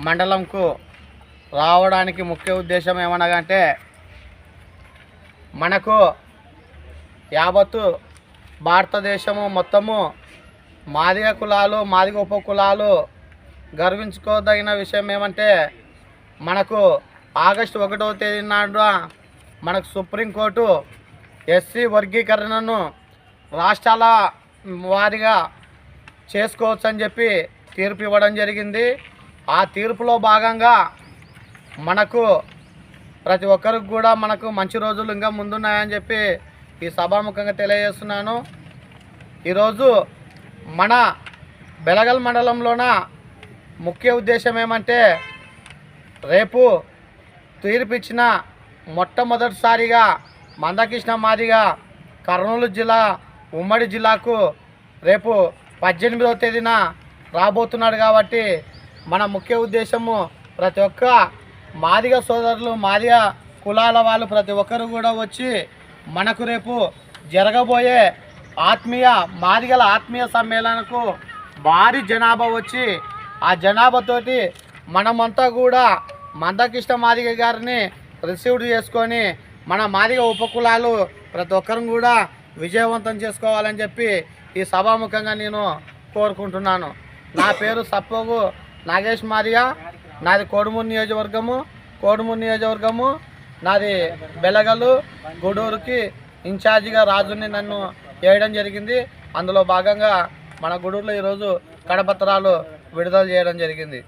మండలంకు రావడానికి ముఖ్య ఉద్దేశం ఏమనగంటే మనకు యావత్తు భారతదేశము మొత్తము మాదిగ కులాలు మాదిగ ఉప కులాలు గర్వించుకోదగిన విషయం ఏమంటే మనకు ఆగస్టు 1వ తేదీ నాడు మనకు సుప్రీంకోర్టు ఎస్సీ వర్గీకరణను రాష్ట్రాల వారీగా చేసుకోవచ్చని చెప్పి తీర్పు ఇవ్వడం జరిగింది. ఆ తీర్పులో భాగంగా మనకు ప్రతి ఒక్కరికి కూడా మనకు మంచి రోజులు ఇంకా ముందున్నాయని చెప్పి ఈ సభాముఖంగా తెలియజేస్తున్నాను. ఈరోజు మన బెళగల్ మండలంలోన ముఖ్య ఉద్దేశం ఏమంటే రేపు తీర్పు ఇచ్చిన మొట్టమొదటిసారిగా మందకృష్ణ మాదిగ కర్నూలు జిల్లా ఉమ్మడి జిల్లాకు రేపు 18వ తేదీన రాబోతున్నాడు. కాబట్టి మన ముఖ్య ఉద్దేశము ప్రతి ఒక్క మాదిగ సోదరులు మాదిగ కులాల వాళ్ళు ప్రతి ఒక్కరు కూడా వచ్చి మనకు రేపు జరగబోయే మాదిగల ఆత్మీయ సమ్మేళనకు భారీ జనాభా వచ్చి ఆ జనాభాతోటి మనమంతా కూడా మందకృష్ణ మాదిగ గారిని రిసీవ్డ్ చేసుకొని మన మాదిగ ఉపకులాలు ప్రతి ఒక్కరు కూడా విజయవంతం చేసుకోవాలని చెప్పి ఈ సభాముఖంగా నేను కోరుకుంటున్నాను. నా పేరు సప్పోగు నాగేష్ మాదిగ, నాది కోడుమూరు నియోజకవర్గము, నాది బెళగలు గూడూరుకి ఇన్ఛార్జిగా రాజుని నన్ను వేయడం జరిగింది. అందులో భాగంగా మన గూడూరులో ఈరోజు కడపత్రాలు విడుదల చేయడం జరిగింది.